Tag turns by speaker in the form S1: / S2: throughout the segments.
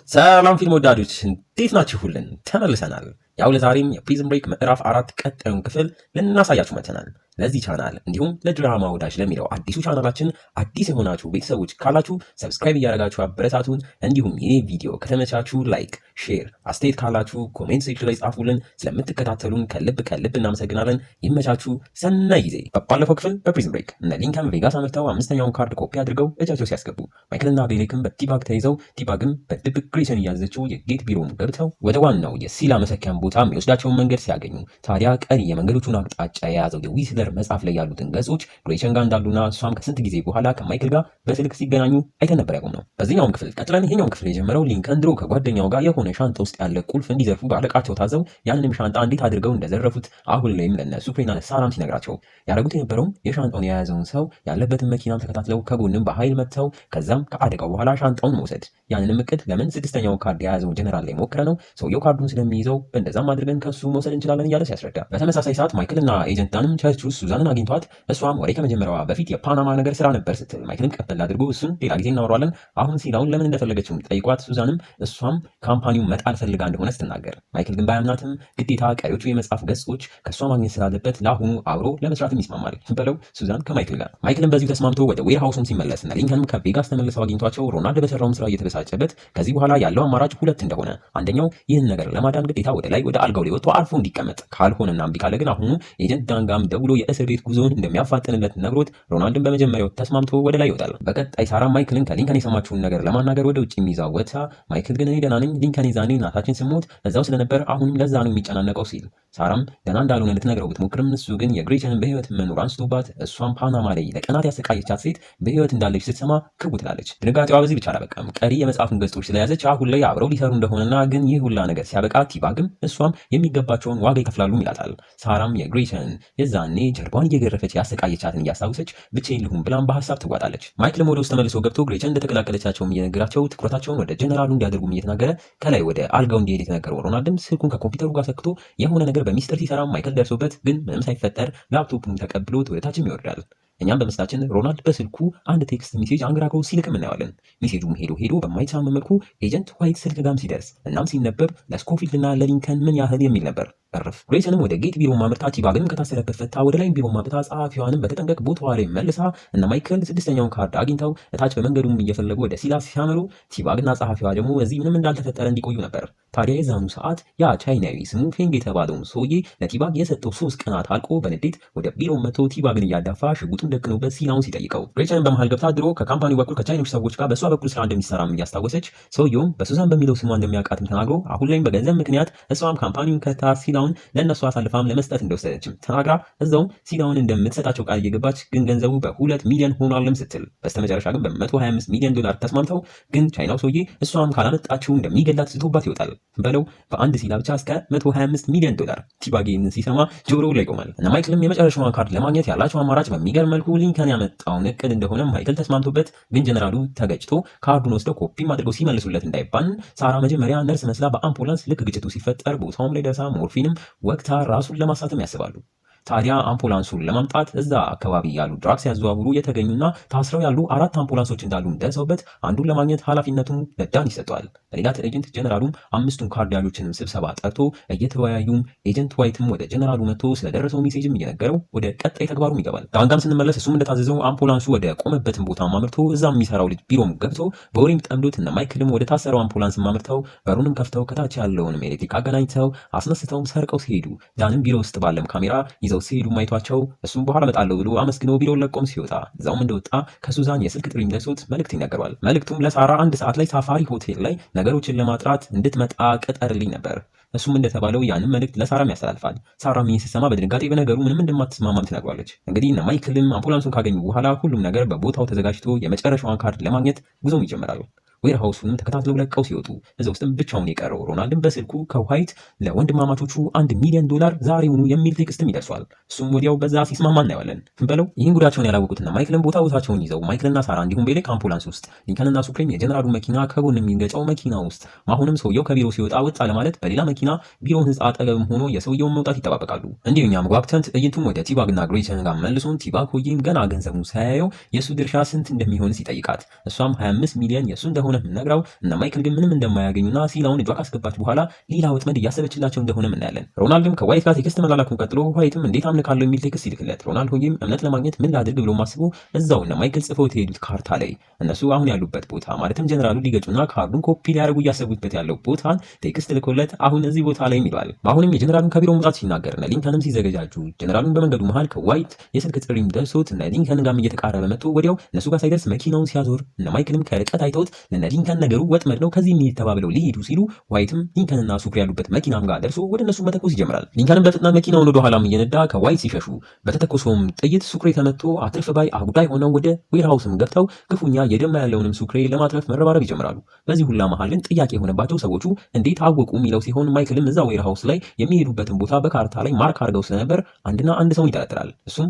S1: ሰላም ፊልም ወዳጆች እንዴት ናችሁልን? ተመልሰናል። ያው ለዛሬም የፕሪዝን ብሬክ ምዕራፍ 4 ቀጣዩን ክፍል ልናሳያችሁ መጥተናል። ለዚህ ቻናል እንዲሁም ለድራማ ወዳጅ ለሚለው አዲሱ ቻናላችን አዲስ የሆናችሁ ቤተሰቦች ካላችሁ ሰብስክራይብ እያደረጋችሁ አበረታቱን። እንዲሁም ይህ ቪዲዮ ከተመቻችሁ ላይክ፣ ሼር፣ አስተያየት ካላችሁ ኮሜንት ሴክሽን ላይ ጻፉልን። ስለምትከታተሉን ከልብ እናመሰግናለን። ይመቻችሁ። ሰናይ ጊዜ። ባለፈው ክፍል በፕሪዝን ብሬክ እነ ሊንከን ቬጋስ አመርተው 5ኛውን ካርድ ኮፒ አድርገው እጃቸው ሲያስገቡ ማይክልና ቤሌክም በቲባግ ተይዘው ቲባግም በድብቅ ግሬሰን እያዘችው የጌት ቢሮም ገብተው ወደ ዋናው የሲላ መሰኪያን ቦታ የሚወስዳቸውን መንገድ ሲያገኙ ታዲያ ቀሪ የመንገዶቹን አቅጣጫ የያዘው የዊስለር መጽሐፍ ላይ ያሉትን ገጾች ግሬሰን ጋር እንዳሉና እሷም ከስንት ጊዜ በኋላ ከማይክል ጋር በስልክ ሲገናኙ አይተን ነበር ያቆምነው። በዚህኛውም ክፍል ቀጥለን ይሄኛውን ክፍል የጀመረው ሊንከን ድሮ ከጓደኛው ጋር የሆነ ሻንጣ ውስጥ ያለ ቁልፍ እንዲዘርፉ በአለቃቸው ታዘው ያንንም ሻንጣ እንዴት አድርገው እንደዘረፉት አሁን ላይም ለነ ሱፕሬና ለሳራም ሲነግራቸው ያደረጉት የነበረውም የሻንጣውን የያዘውን ሰው ያለበትን መኪናም ተከታትለው ከጎንም በኃይል መጥተው ከዛም ከአደጋው በኋላ ሻንጣውን መውሰድ። ያንንም እቅድ ለምን ስድስተኛውን ካርድ የያዘው ጀነራል ላይ ሞክረ ነው ሰውየው ካርዱን ስለሚይዘው በእንደዛም አድርገን ከሱ መውሰድ እንችላለን እያለ ሲያስረዳ፣ በተመሳሳይ ሰዓት ማይክልና ኤጀንት ዳንም ቸርች ውስጥ ሱዛንን አግኝቷት እሷም ወሬ ከመጀመሪያዋ በፊት የፓናማ ነገር ስራ ነበር ስትል ማይክልን ቀበል አድርጎ እሱን ሌላ ጊዜ እናወራለን አሁን ሲላውን ለምን እንደፈለገችው ጠይቋት ሱዛንም እሷም ካምፓኒው መጣል ፈልጋ እንደሆነ ስትናገር ማይክል ግን ባያምናትም ግዴታ ቀሪዎቹ የመጽሐፍ ገጾች ከእሷ ማግኘት ስላለበት ለአሁኑ አብሮ ለመስራትም ይስማማል በለው ሱዛን ከማይክል ጋር። ማይክልን በዚሁ ተስማምቶ ወደ ዌር ሃውሱም ሲመለስ እና ሊንከንም ከቬጋስ ተመልሰው አግኝቷቸው ሮናልድ በሰራውም ስራ እየተበሳጨበት ከዚህ በኋላ ያለው አማራጭ ሁለት እንደሆነ አንደኛው ይህን ነገር ለማዳን ግዴታ ወደ ላይ ወደ አልጋው ላይ ወጥቶ አርፎ እንዲቀመጥ ካልሆነና እምቢ ካለ ግን አሁኑ ኤጀንት ዳንጋም ደውሎ የእስር ቤት ጉዞውን እንደሚያፋጥንለት ነግሮት ሮናልድን በመጀመሪያው ተስማምቶ ወደ ላይ ይወጣል። በቀጣይ ሳራ ማይክልን ከሊንከን የሰማችውን ነገር ለማናገር ወደ ውጭ የሚይዛው ወጥታ ማይክል ግን እኔ ደህና ነኝ፣ ሊንከን የዛኔ እናታችን ስሞት እዛው ስለነበር አሁንም ለዛ ነው የሚጨናነቀው ሲል ሳራም ደህና እንዳልሆነ ልትነግረው ብትሞክርም እሱ ግን የግሬሰንን በህይወት መኖር አንስቶባት እሷም ፓናማ ላይ ለቀናት ያሰቃየቻት ሴት በህይወት እንዳለች ስትሰማ ክው ትላለች። ድንጋጤዋ በዚህ ብቻ አላበቃም። ቀሪ የመጽሐፉን ገጾች ስለያዘች አሁን ላይ አብረው ሊሰሩ እንደሆነና ግን ይህ ሁላ ነገር ሲያበቃ ቲባግም እሷም የሚገባቸውን ዋጋ ይከፍላሉ ይላታል። ሳራም የግሬሰን የዛኔ ጀርባዋን እየገረፈች ያሰቃየቻትን እያስታወሰች ብቻዬን ልሁን ብላም በሀሳብ ትዋጣለች። ማይክልም ወደ ውስጥ ተመልሶ ገብቶ ግሬሰን እንደተቀላቀለቻቸውም እየነገራቸው ትኩረታቸውን ወደ ጀነራሉ እንዲያደርጉም እየተናገረ ከላይ ወደ አልጋው እንዲሄድ የተነገረው ሮናልድም ስልኩን ከኮምፒውተሩ ጋር ሰክቶ የሆነ ነገር በሚስጥር ሲሰራ ማይክል ደርሶበት ግን ምንም ሳይፈጠር ላፕቶፑን ተቀብሎት ወደታችም ይወርዳል። እኛም በምስላችን ሮናልድ በስልኩ አንድ ቴክስት ሜሴጅ አንግራግሮ ሲልክም እናየዋለን። ሜሴጁም ሄዶ በማይተማመን መልኩ ኤጀንት ዋይት ስልክ ጋም ሲደርስ እናም ሲነበብ ለስኮፊልድና ለሊንከን ምን ያህል የሚል ነበር። እርፍ ግሬሰንም ወደ ጌት ቢሮ ማምርታ ቲባግንም ከታሰረበት ፈታ ወደ ላይ ቢሮ ማምርታ ጸሐፊዋንም በተጠንቀቅ ቦታዋ ላይ መልሳ እና ማይክል ስድስተኛውን ካርድ አግኝተው እታች በመንገዱም እየፈለጉ ወደ ሲላ ሲያመሩ ቲባግና ጸሐፊዋ ደግሞ እዚህ ምንም እንዳልተፈጠረ እንዲቆዩ ነበር። ታዲያ የዛኑ ሰዓት ያ ቻይናዊ ስሙ ፌንግ የተባለውን ሰውዬ ለቲባግ የሰጠው 3 ቀናት አልቆ በንዴት ወደ ቢሮ መጥቶ ቲባግን እያዳፋ ሽጉጡን ደቅኖበት ሲላውን ሲጠይቀው ግሬሰን በመሃል ገብታ ድሮ ከካምፓኒው በኩል ከቻይኖች ሰዎች ጋር በእሷ በኩል ስራ እንደሚሰራም እያስታወሰች ሰውየውም በሱዛን በሚለው ስሟ እንደሚያውቃትም ተናግሮ አሁን ላይም በገንዘብ ምክንያት እሷም ካምፓኒውን ከታ ሲላውን ለነሱ አሳልፋም ለመስጠት እንደወሰደችም ተናግራ እዛውም ሲላውን እንደምትሰጣቸው ቃል እየገባች ግን ገንዘቡ በ2 ሚሊዮን ሆኗልም ስትል በስተመጨረሻ ግን በ125 ሚሊዮን ዶላር ተስማምተው ግን ቻይናው ሰውዬ እሷም ካላመጣችው እንደሚገላት ዝቶባት ይወጣል በለው በአንድ ሲላ ብቻ እስከ 125 ሚሊዮን ዶላር። ቲባጌን ሲሰማ ጆሮው ላይ ቆማል እና ማይክልም የመጨረሻውን ካርድ ለማግኘት ያላቸው አማራጭ በሚገርም መልኩ ሊንከን ያመጣውን እቅድ እንደሆነ ማይክል ተስማምቶበት ግን ጀነራሉ ተገጭቶ ካርዱን ወስደው ኮፒም አድርገው ሲመልሱለት እንዳይባን ሳራ መጀመሪያ ነርስ መስላ በአምቡላንስ ልክ ግጭቱ ሲፈጠር ቦታውም ላይ ደርሳ ሞርፊንም ወቅታ ራሱን ለማሳተም ያስባሉ። ታዲያ አምቡላንሱን ለማምጣት እዛ አካባቢ ያሉ ድራግስ ያዘዋውሩ የተገኙና ታስረው ያሉ 4 አምቡላንሶች እንዳሉ ደርሰውበት አንዱን ለማግኘት ኃላፊነቱን ለዳን ይሰጠዋል። በሌላ ትዕይንት ጀነራሉም 5ቱን ካርዲያሎችንም ስብሰባ ጠርቶ እየተወያዩም ኤጀንት ዋይትም ወደ ጀነራሉ መጥቶ ስለደረሰው ሜሴጅም እየነገረው ወደ ቀጣይ ተግባሩም ይገባል። ዳንጋም ስንመለስ እሱም እንደታዘዘው አምቡላንሱ ወደ ቆመበትን ቦታ ማምርቶ እዛም የሚሰራው ልጅ ቢሮም ገብቶ በወሬም ጠምዶት እና ማይክልም ወደ ታሰረው አምቡላንስ ማምርተው በሩንም ከፍተው ከታች ያለውንም ኤሌክትሪክ አገናኝተው አስነስተውም ሰርቀው ሲሄዱ ዳንም ቢሮ ውስጥ ባለም ካሜራ ይዘው ሲሄዱ ማይቷቸው እሱም በኋላ መጣለው ብሎ አመስግኖ ቢሮውን ለቆም ሲወጣ እዛውም እንደወጣ ከሱዛን የስልክ ጥሪም ደርሶት መልእክት ይነገረዋል። መልእክቱም ለሳራ 1 ሰዓት ላይ ሳፋሪ ሆቴል ላይ ነገሮችን ለማጥራት እንድትመጣ ቅጠርልኝ ነበር። እሱም እንደተባለው ያንን መልእክት ለሳራም ያስተላልፋል። ሳራም ይህን ስትሰማ በድንጋጤ በነገሩ ምንም እንደማትስማማም ትነግሯለች። እንግዲህ እነ ማይክልም አምቡላንሱን ካገኙ በኋላ ሁሉም ነገር በቦታው ተዘጋጅቶ የመጨረሻዋን ካርድ ለማግኘት ጉዞም ይጀምራሉ። ዌር ሃውሱንም ተከታትለው ለቀው ሲወጡ እዛ ውስጥም ብቻውን የቀረው ሮናልድን በስልኩ ከዋይት ለወንድማማቾቹ $1 ሚሊዮን የሚልውኑ የሚል ቴክስትም ይደርሷል። እሱም ወዲያው በዛ ሲስማማ እናየዋለን በለው። ይህን ጉዳቸውን ያላወቁትና ማይክልን ቦታቸውን ይዘው ማይክልና ሳራ እንዲሁም ቤሌክ አምቡላንስ ውስጥ ሊንከንና ሱፕሬም የጀነራሉ መኪና ከጎን የሚገጨው መኪና ውስጥ አሁንም ሰውየው ከቢሮ ሲወጣ ወጣ ለማለት በሌላ መኪና ቢሮውን ህንፃ አጠገብም ሆኖ የሰውየውን መውጣት ይጠባበቃሉ። እንዲሁ እኛም ጓግተን ትዕይንቱም ወደ ቲባግና ግሬሰን ጋር መልሶን ቲባግ ሆዬም ገና ገንዘቡን ሳያየው የእሱ ድርሻ ስንት እንደሚሆን ሲጠይቃት እሷም 25 ሚሊዮን የእሱ እንደሆነ እንደሆነ ነግራው እነ ማይክል ግን ምንም እንደማያገኙና ሲላውን እጇ ካስገባች በኋላ ሌላ ወጥመድ እያሰበችላቸው እንደሆነ እናያለን። ሮናልድም ከዋይት ጋር ቴክስት መላላኩን ቀጥሎ ዋይትም እንዴት አምልካለሁ የሚል ቴክስት ይልክለት። ሮናልድ ሆዬም እምነት ለማግኘት ምን ላድርግ ብሎ ማስቦ እዛው እነ ማይክል ጽፈው የሄዱት ካርታ ላይ እነሱ አሁን ያሉበት ቦታ ማለትም ጀነራሉ ሊገጩና ካርዱን ኮፒ ሊያደርጉ እያሰቡበት ያለው ቦታን ቴክስት ልኮለት አሁን እዚህ ቦታ ላይ ይሏል። አሁንም የጀነራሉን ከቢሮ መውጣት ሲናገር እነ ሊንከንም ሲዘገጃጁ ጀነራሉን በመንገዱ መሃል ከዋይት የስልክ ጥሪም ደርሶት እነ ሊንከን ጋርም እየተቃረበ መጥቶ ወዲያው እነሱ ጋር ሳይደርስ መኪናውን ሲያዞር እነ ማይክልም ከርቀት አይተውት ለነ ሊንከን ነገሩ ወጥመድ ነው ከዚህ የሚሄድ ተባብለው ሊሄዱ ሲሉ ዋይትም ሊንከንና ሱክሪ ያሉበት መኪናም ጋር ደርሶ ወደ እነሱ መተኮስ ይጀምራል። ሊንከንም በፍጥነት መኪናውን ወደ ኋላም እየነዳ ከዋይት ሲሸሹ በተተኮሰውም ጥይት ሱክሬ ተመቶ አትርፍ ባይ አጉዳይ ሆነው ወደ ዌርሃውስም ገብተው ክፉኛ የደማ ያለውንም ሱክሬ ለማትረፍ መረባረብ ይጀምራሉ። በዚህ ሁላ መሃል ግን ጥያቄ የሆነባቸው ሰዎቹ እንዴት አወቁ የሚለው ሲሆን ማይክልም እዛ ዌርሃውስ ላይ የሚሄዱበትን ቦታ በካርታ ላይ ማርክ አድርገው ስለነበር አንድና አንድ ሰውን ይጠረጥራል። እሱም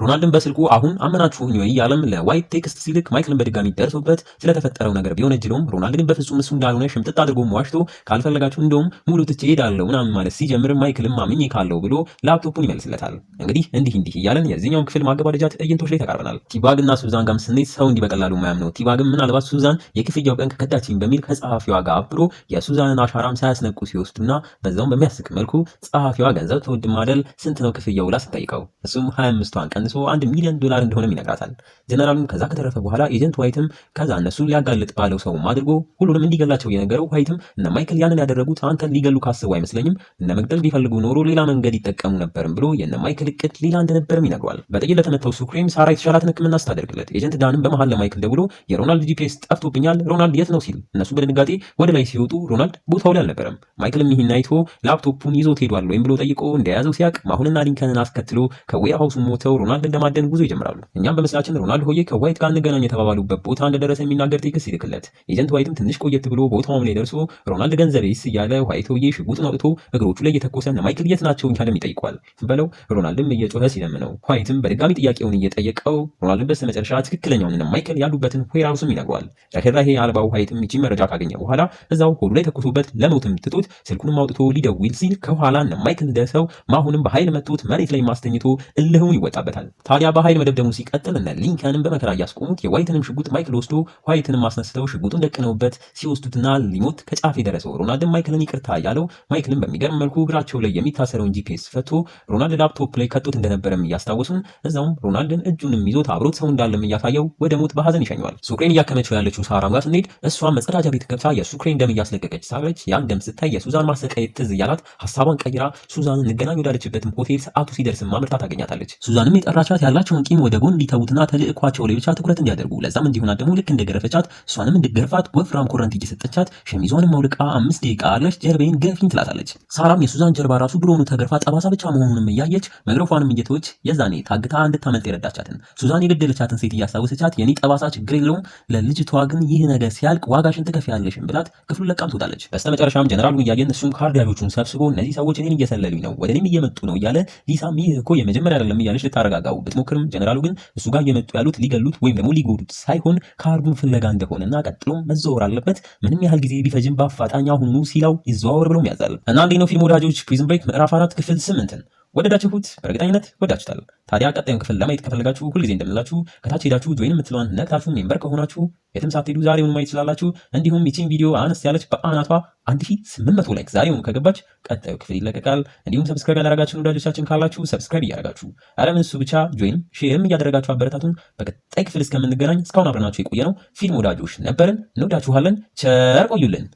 S1: ሮናልድን በስልኩ አሁን አመናችሁኝ ወይ ያለም ለዋይት ቴክስት ሲልክ ማይክልን በድጋሚ ደርሶበት ስለተፈጠረው ነገር ቢወነጅለውም ሮናልድ ግን በፍጹም እሱ እንዳልሆነ ሽምጥጥ አድርጎ ዋሽቶ ካልፈለጋችሁ እንደውም ሙሉ ትቼ ሄዳለሁ ምናምን ማለት ሲጀምር ማይክልም አምኜ ካለው ብሎ ላፕቶፑን ይመልስለታል። እንግዲህ እንዲህ እያለን የዚህኛውን ክፍል ማገባደጃ ትዕይንቶች ላይ ተቃርበናል። ቲባግ እና ሱዛን ጋርም ስንሄድ ሰው እንዲህ በቀላሉ የማያምነው ቲባግም ምናልባት ሱዛን የክፍያው ቀን ከከዳችኝ በሚል ከጸሐፊዋ ጋር አብሮ የሱዛንን አሻራም ሳያስነቁ ሲወስዱና በዛውም በሚያስቅ መልኩ ጸሐፊዋ ገንዘብ ትወድም አይደል ስንት ነው ክፍያው ብላ ስትጠይቀው እሱም 25ቷን ቀንሶ $1 ሚሊዮን እንደሆነም ይነግራታል። ጀነራሉም ከዛ ከተረፈ በኋላ ኤጀንት ዋይትም ከዛ እነሱን ሊያጋልጥ ባለው ሰውም አድርጎ ሁሉንም እንዲገላቸው የነገረው ዋይትም እነ ማይክል ያንን ያደረጉት አንተን ሊገሉ ካስቡ አይመስለኝም እነ መግደል ቢፈልጉ ኖሮ ሌላ መንገድ ይጠቀሙ ነበርም ብሎ የነ ማይክል እቅድ ሌላ እንደነበርም ይነግሯል። በጥይት ለተመታው ሱክሬም ሳራ የተሻላትን ሕክምና ስታደርግለት ኤጀንት ዳንም በመሃል ለማይክል ደውሎ የሮናልድ ጂፒኤስ ጠፍቶብኛል ሮናልድ የት ነው ሲል እነሱ በድንጋጤ ወደ ላይ ሲወጡ ሮናልድ ቦታው ላይ አልነበረም። ማይክልም ይህን አይቶ ላፕቶፑን ይዞት ሄዷል ወይም ብሎ ጠይቆ እንደያዘው ሲያቅ ማሁንና ሊንከንን አስከትሎ ከዌርሃውሱ ሞተው ሮናልድን ለማደን ጉዞ ይጀምራሉ። እኛም በመስላችን ሮናልድ ሆዬ ከዋይት ጋር እንገናኝ የተባባሉበት ቦታ እንደደረሰ የሚናገር ቴክስት ይልክለት። ኤጀንት ዋይትም ትንሽ ቆየት ብሎ ቦታውም ላይ ደርሶ ሮናልድ ገንዘቤስ እያለ ዋይት ሆዬ ሽጉጡን አውጥቶ እግሮቹ ላይ እየተኮሰ ማይክል የት ናቸው እያለም ይጠይቋል በለው። ሮናልድም እየጮኸ ሲለምነው ዋይትም በድጋሚ ጥያቄውን እየጠየቀው ሮናልድን በስተመጨረሻ ትክክለኛውን ማይክል ያሉበትን ዌርሃውስም ይነግሯል። ርህራሄ አልባው ዋይትም ይቺ መረጃ ካገኘ በኋላ እዛው ሆዱ ላይ ተኩሶበት ለሞትም ትቶት ስልኩንም አውጥቶ ሊደውል ሲል ከኋላ ማይክል ደርሰው ማሁንም በኃይል መጥቶት መሬት ላይ ማስተኝቶ እልሁን ይወጣበታል። ታዲያ በኃይል መደብደሙ ሲቀጥል እነ ሊንከንም በመከራ እያስቆሙት የዋይትንም ሽጉጥ ማይክል ወስዶ ዋይትንም አስነስተው ሽጉጡን ደቅነውበት ሲወስዱትና ሊሞት ከጫፍ የደረሰው ሮናልድን ማይክልን ይቅርታ ያለው ማይክልን በሚገርም መልኩ እግራቸው ላይ የሚታሰረውን ጂፒኤስ ፈቶ ሮናልድ ላፕቶፕ ላይ ከቶት እንደነበረም እያስታወሱን እዛውም ሮናልድን እጁንም ይዞት አብሮት ሰው እንዳለም እያሳየው ወደ ሞት በሐዘን ይሸኘዋል። ሱክሬን እያከመችው ያለችው ሳራም ጋር ስንሄድ እሷ መጸዳጃ ቤት ገብታ የሱክሬን ደም እያስለቀቀች ሳለች ያን ደም ስታይ የሱዛን ማሰቃየት ትዝ እያላት ሀሳቧን ቀይራ ሱዛንን እንገናኝ ወዳለችበትም ሆቴል ሰዓቱ ሲደርስም ማምርታ ታገኛታለች። ሱዛንም የጠራቻት ያላቸውን ቂም ወደ ጎን እንዲተዉትና ተልዕኳቸው ላይ ብቻ ትኩረት እንዲያደርጉ ለዛም እንዲሆናት ደግሞ ልክ እንደገረፈቻት እሷንም እንድገርፋት ወፍራም ኮረንቲ እየሰጠቻት ሸሚዟንም አውልቃ 5 ደቂቃ አለች ጀርቤን ገፊኝ ትላታለች። ሳራም የሱዛን ጀርባ ራሱ ድሮኑ ተገርፋ ጠባሳ ብቻ መሆኑንም እያየች መግረፏንም እየተወች የዛኔ ታግታ እንድታመልጥ የረዳቻትን ሱዛን የገደለቻትን ሴት እያስታወሰቻት የኔ ጠባሳ ችግር የለውም ለልጅቷ ግን ይህ ነገር ሲያልቅ ዋጋሽን ትከፍያለሽም ብላት ክፍሉን ለቃም ትወጣለች። በስተመጨረሻም ጀነራሉን እያየን እሱም ካርድ ያዦቹን ሰብስቦ እነዚህ ሰዎች እኔን እየሰለሉኝ ነው ወደ እኔም እየመጡ ነው እያለ ሊሳም ይህ እኮ የመጀመሪያ አይደለም እያለች ልታረጋጋው ብትሞክርም ጀነራሉ ግን እሱ ጋር እየመጡ ያሉት ሊገሉት ወይም ደግሞ ሊጎዱት ሳይሆን ካርዱን ፍለጋ እንደሆነና ቀጥሎም መዘዋወር አለበት ምንም ያህል ጊዜ ቢፈጅም በአፋጣኝ አሁኑ ሲላው ይዘዋወር ብሎም ያዛል። እና እንዴት ነው ፊልም ወዳጆች ፕሪዝን ብሬክ ምዕራፍ 4 ክፍል 8ን ወደዳችሁት? በእርግጠኝነት ወዳችሁታል። ታዲያ ቀጣዩን ክፍል ለማየት ከፈለጋችሁ ሁልጊዜ እንደምንላችሁ ከታች ሄዳችሁ ጆይን የምትለዋን ነክታችሁ ሜምበር ከሆናችሁ የትም ሳትሄዱ ዛሬውን ማየት ትችላላችሁ። እንዲሁም ይቺን ቪዲዮ አነስ ያለች በአናቷ 1800 ላይክ ዛሬውን ከገባች ቀጣዩ ክፍል ይለቀቃል። እንዲሁም ሰብስክራይብ ያደረጋችሁ ወዳጆቻችን ካላችሁ ሰብስክራይብ እያደረጋችሁ አረምን እሱ ብቻ ጆይንም ሼርም እያደረጋችሁ አበረታቱን። በቀጣይ ክፍል እስከምንገናኝ እስካሁን አብረናችሁ የቆየ ነው ፊልም ወዳጆች ነበርን። እንወዳችኋለን። ቸር ቆዩልን።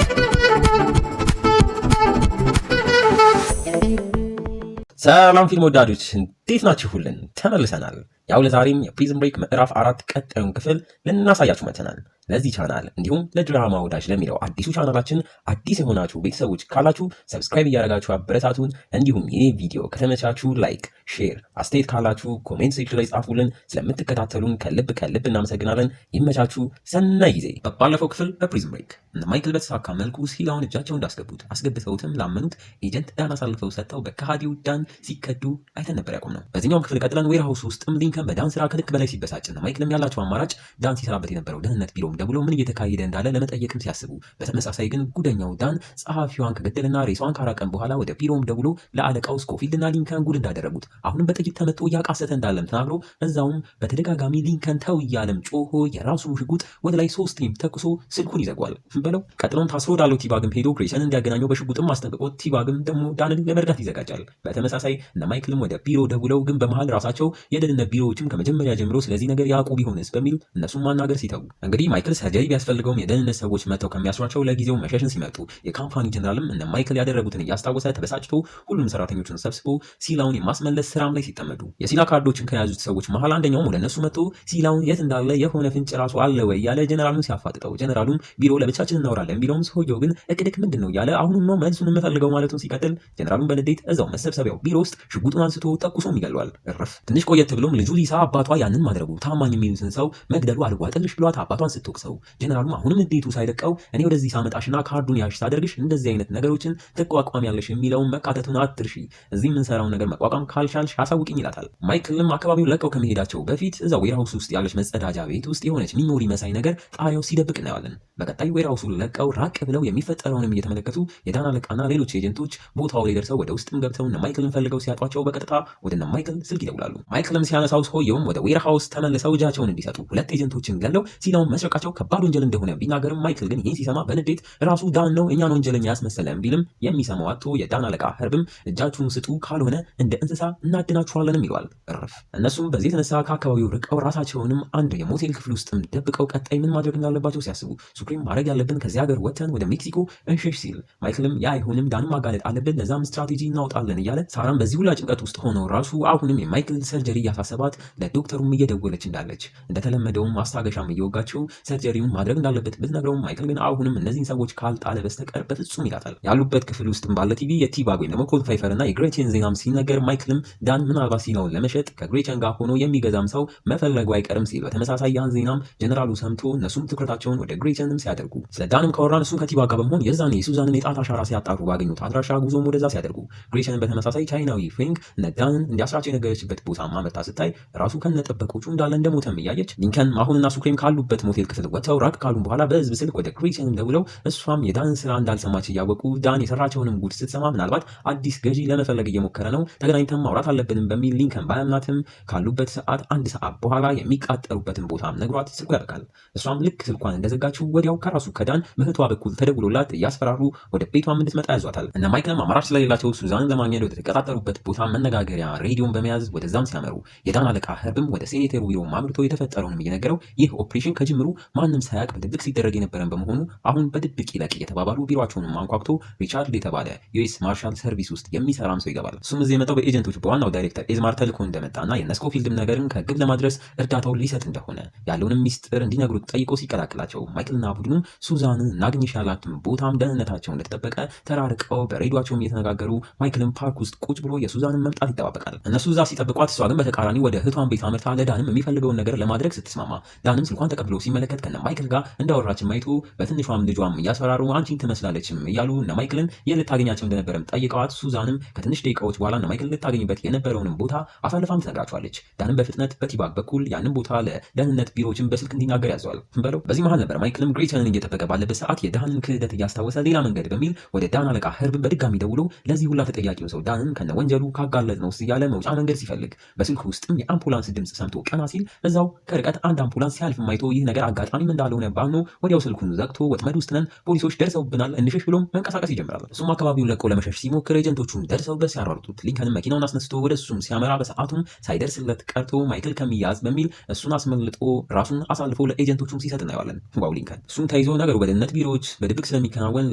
S1: ሰላም ፊልም ወዳጆች እንዴት ናችሁልን? ተመልሰናል። ያው ለዛሬም የፕሪዝን ብሬክ ምዕራፍ 4 ቀጣዩን ክፍል ልናሳያችሁ መጥተናል። ለዚህ ቻናል እንዲሁም ለድራማ ወዳጅ ለሚለው አዲሱ ቻናላችን አዲስ የሆናችሁ ቤተሰቦች ካላችሁ ሰብስክራይብ እያደረጋችሁ አበረታቱን። እንዲሁም ይህ ቪዲዮ ከተመቻችሁ ላይክ፣ ሼር፣ አስተያየት ካላችሁ ኮሜንት ሴክሽን ላይ ጻፉልን። ስለምትከታተሉን ከልብ እናመሰግናለን። ይመቻችሁ። ሰናይ ጊዜ። ባለፈው ክፍል በፕሪዝን ብሬክ እነ ማይክል በተሳካ መልኩ ሲላውን እጃቸው እንዳስገቡት አስገብተውትም ላመኑት ኤጀንት ዳን አሳልፈው ሰጥተው በከሃዲው ዳን ሲከዱ አይተን ነበር ያቆምነው። በዚህኛውም ክፍል ቀጥለን ዌርሃውስ ውስጥም ሊንከን በዳን ስራ ከልክ በላይ ሲበሳጭና ማይክልም ያላቸው አማራጭ ዳን ሲሰራበት የነበረው ደህንነት ቢሮም ደውሎ ምን እየተካሄደ እንዳለ ለመጠየቅም ሲያስቡ፣ በተመሳሳይ ግን ጉደኛው ዳን ጸሐፊዋን ከገደልና ሬሷን ካራቀን በኋላ ወደ ቢሮም ደውሎ ለአለቃው ስኮፊልድና ሊንከን ጉድ እንዳደረጉት አሁንም በጥይት ተመቶ እያቃሰተ እንዳለም ተናግሮ እዛውም በተደጋጋሚ ሊንከን ተው እያለም ጮሆ የራሱ ሽጉጥ ወደ ላይ 3 ተኩሶ ስልኩን ይዘጓል በለው። ቀጥሎም ታስሮ ወዳለው ቲባግም ሄዶ ግሬቸን እንዲያገናኘው በሽጉጥም አስጠንቅቆ ቲባግም ደግሞ ዳንን ለመርዳት ይዘጋጃል። በተመሳሳይ እነ ማይክልም ወደ ቢሮ ደውለው ግን በመሃል ራሳቸው የደህንነት ቢሮዎችም ከመጀመሪያ ጀምሮ ስለዚህ ነገር ያውቁ ቢሆንስ በሚል እነሱም ማናገር ሲተው እንግዲህ ማይክል ሰርጀሪ ቢያስፈልገውም የደህንነት ሰዎች መጥተው ከሚያስሯቸው ለጊዜው መሸሽን ሲመጡ የካምፓኒ ጀነራልም እነ ማይክል ያደረጉትን እያስታወሰ ተበሳጭቶ ሁሉም ሰራተኞችን ሰብስቦ ሲላውን የማስመለስ ስራም ላይ ሲጠመዱ የሲላ ካርዶችን ከያዙት ሰዎች መሃል አንደኛውም ወደ እነሱ መጥቶ ሲላውን የት እንዳለ የሆነ ፍንጭ ራሱ አለ ወይ ያለ ጀነራሉን ሲያፋጥጠው ጀነራሉም ቢሮ ለብቻችን እናወራለን ቢለውም ሰውየው ግን እቅድክ ምንድን ነው ያለ አሁንም ነው መልሱን የምፈልገው ማለቱን ሲቀጥል ጀነራሉን በንዴት እዛው መሰብሰቢያው ቢሮ ውስጥ ሽጉጡን አንስቶ ተኩሶም ይገለዋል። እረፍ ትንሽ ቆየት ብሎም ልጁ ሊሳ አባቷ ያንን ማድረጉ ታማኝ የሚሉትን ሰው መግደሉ አልጓጠልሽ ብሏት አባቷን ስትወቅሰው ጀነራሉም አሁንም እንዴቱ ሳይለቀው እኔ ወደዚህ ሳመጣሽና ካርዱን ያሽ ሳደርግሽ እንደዚህ አይነት ነገሮችን ትቋቋም ያለሽ የሚለውን መካተቱን አትርሺ፣ እዚህ የምንሰራውን ነገር መቋቋም ካልሻልሽ አሳውቅኝ ይላታል። ማይክልም አካባቢውን ለቀው ከመሄዳቸው በፊት እዛው ዌርሃውስ ውስጥ ያለች መጸዳጃ ቤት ውስጥ የሆነች ሚሞሪ መሳይ ነገር ጣሪያው ሲደብቅ እናያለን። በቀጣይ ዌርሃውሱን ለቀው ራቅ ብለው የሚፈጠረውንም እየተመለከቱ የዳን አለቃና ሌሎች ኤጀንቶች ቦታው ላይ ደርሰው ወደ ውስጥም ገብተው እነ ማይክልን ፈልገው ሲያጧቸው በቀጥታ ወደ እነ ማይክል ስልክ ይደውላሉ። ማይክልም ሲያነሳው ሰውየውም ወደ ዌርሃውስ ተመልሰው እጃቸውን እንዲሰጡ ሁለት ኤጀንቶችን ገለው ሲላውን መስረቃቸው ከባድ ወንጀል እንደሆነ ቢናገርም ማይክል ግን ይህን ሲሰማ በንዴት ራሱ ዳን ነው እኛን ወንጀለኛ ያስመሰለን ቢልም የሚሰማው አጥቶ የዳን አለቃ ህርብም እጃችሁን ስጡ ካልሆነ እንደ እንስሳ እናድናችኋለንም ይለዋል። እርፍ እነሱም በዚህ የተነሳ ከአካባቢው ርቀው ራሳቸውንም አንድ የሞቴል ክፍል ውስጥም ደብቀው ቀጣይ ምን ማድረግ እንዳለባቸው ሲያስቡ ሱፕሪም ማድረግ ያለብን ከዚህ ሀገር ወጥተን ወደ ሜክሲኮ እንሸሽ ሲል ማይክልም ያ አይሆንም ዳንም ማጋለጥ አለብን ለዛም ስትራቴጂ እናውጣለን እያለ ሳራም በዚህ ሁላ ጭንቀት ውስጥ ሆነው ራሱ አሁንም የማይክል ሰርጀሪ እያሳሰባት ለዶክተሩም እየደወለች እንዳለች እንደተለመደውም ማስታገሻም እየወጋችው ሰርጀሪውን ማድረግ እንዳለበት ብትነግረውም ማይክል ግን አሁንም እነዚህን ሰዎች ካልጣለ በስተቀር በፍጹም ይላታል። ያሉበት ክፍል ውስጥም ባለ ቲቪ የቲባግ ወይም ደግሞ ኮል ፋይፈር እና የግሬቸን ዜናም ሲነገር ማይክልም ዳን ምናልባት ሲላውን ለመሸጥ ከግሬቸን ጋር ሆኖ የሚገዛም ሰው መፈለጉ አይቀርም ሲል በተመሳሳይ ያን ዜናም ጀነራሉ ሰምቶ እነሱም ትኩረታቸውን ወደ ግሬቸንም ሲያደርጉ ስለ ዳንም ካወራን እሱም ከቲባግ ጋር በመሆን የዛኔ የሱዛንን የጣት አሻራ ሲያጣሩ ባገኙት አድራሻ ጉዞም ወደዛ ሲያደርጉ ግሬቸን በተመሳሳይ ቻይናዊ ፌንግ ነዳንን እንዲያስራቸው የነገረችበት ቦታ ማመጣ ስታይ ራሱ ከነጠበቆቹ እንዳለ እንደሞተም እያየች ሊንከን አሁንና ሱፕሪም ካሉበት ሞቴል ክፍል ወጥተው ራቅ ካሉም በኋላ በህዝብ ስልክ ወደ ግሬቸንም ደውለው እሷም የዳንን ስራ እንዳልሰማች እያወቁ ዳን የሰራቸውንም ጉድ ስትሰማ ምናልባት አዲስ ገዢ ለመፈለግ እየሞከረ ነው ተገናኝተን ማውራት አለብንም በሚል ሊንከን ባያምናትም ካሉበት ሰዓት 1 ሰዓት በኋላ የሚቃጠሩበትን ቦታም ነግሯት ስልኩ ያበቃል። እሷም ልክ ስልኳን እንደዘጋችው ወዲያው ከራሱ ከዳን ምህቷ በኩል ተደውሎላት እያስፈራሩ ወደ ቤቷም እንድትመጣ ያዟታል። እነ ማይክልም አማራጭ ስለሌላቸው ሱዛንን ለማግኘት ወደ ተቀጣጠሩበት ቦታ መነጋገሪያ ሬዲዮን በመያዝ ወደዛም ሲያመሩ የዳን አለቃ ህርብም ወደ ሴኔተሩ ቢሮ አምርቶ የተፈጠረውንም እየነገረው ይህ ኦፕሬሽን ከጅምሩ ማንም ሳያውቅ በድብቅ ሲደረግ የነበረን በመሆኑ አሁን በድብቅ ይለቅ የተባባሉ ቢሮቸውንም አንኳኩቶ ሪቻርድ የተባለ ዩኤስ ማርሻል ሰርቪስ ውስጥ የሚሰራም ሰው ይገባል። እሱም እዚህ የመጣው በኤጀንቶች በዋናው ዳይሬክተር ኤዝማር ተልኮ እንደመጣና የነስኮፊልድም ነገርን ከግብ ለማድረስ እርዳታውን ሊሰጥ እንደሆነ ያለውንም ሚስጥር እንዲነግሩት ጠይቆ ሲቀላቅላቸው ማይክልና ቡድኑ ሱዛንን እናግኝሽ ያላትን ቦታም ደህንነታቸው እንደተጠበቀ ተራርቀው በሬዲዮቸውም እየተነጋገሩ ማይክልም ፓርክ ውስጥ ቁጭ ብሎ የሱዛንን መምጣት ይጠባበቃል። እነሱ እዛ ሲጠብቋት እሷ ግን በተቃራኒ ወደ እህቷን ቤት አምርታ ለዳንም የሚፈልገውን ነገር ለማድረግ ስትስማማ ዳንም ስልኳን ተቀብሎ ሲመለከት ከነ ማይክል ጋር እንዳወራችን ማይቶ በትንሿም ልጇም እያስፈራሩ አንቺን ትመስላለችም እያሉ እነ ማይክልን ልታገኛቸው እንደነበረም ጠይቀዋት ሱዛንም ከትንሽ ደቂቃዎች በኋላ እነ ማይክል ልታገኝበት የነበረውንም ቦታ አሳልፋም ትነግራቸዋለች። ዳንም በፍጥነት በቲባግ በኩል ያንን ቦታ ለደህንነት ቢሮዎችን በስልክ እንዲናገር ያዘዋል በለው። በዚህ መሃል ነበር ማይክልም ግሬቸንን እየጠበቀ ባለበት ሰዓት የዳንን ክህደት እያስታወሰ ሌላ መንገድ በሚል ወደ ዳን አለቃ ህርብን በድጋሚ ደውሎ ለዚህ ሁላ ተጠያቂው ሰው ዳንን ከነ ወንጀሉ ካጋለጥ ነው እያለ መውጫ መንገድ ሲፈልግ በስልኩ ውስጥም የአምቡላንስ ድምጽ ሰምቶ ቀና ሲል እዛው ከርቀት አንድ አምቡላንስ ሲያልፍ ማይቶ ይህ ነገር አጋጣሚም እንዳልሆነ ባምኖ ወዲያው ስልኩን ዘግቶ ወጥመድ ውስጥ ነን ፖሊሶች ደርሰውብናል እንሽሽ ብሎም መንቀሳቀስ ይጀምራል። እሱም አካባቢውን ለቆ ለመሸሽ ሲሞክር ኤጀንቶቹን ደርሰውበት ሲያሯሩጡት ሊንከንም መኪናውን አስነስቶ ወደ እሱም ሲያመራ በሰዓቱም ሳይደርስለት ቀርቶ ማይክል ከሚያዝ በሚል እሱን አስመልጦ ራሱን አሳልፎ ለኤጀንቶቹም ሲሰጥ እናየዋለን። ዋው ሊንከን እሱም ተይዞ ነገሩ በደህንነት ቢሮዎች በድብቅ ስለሚከናወን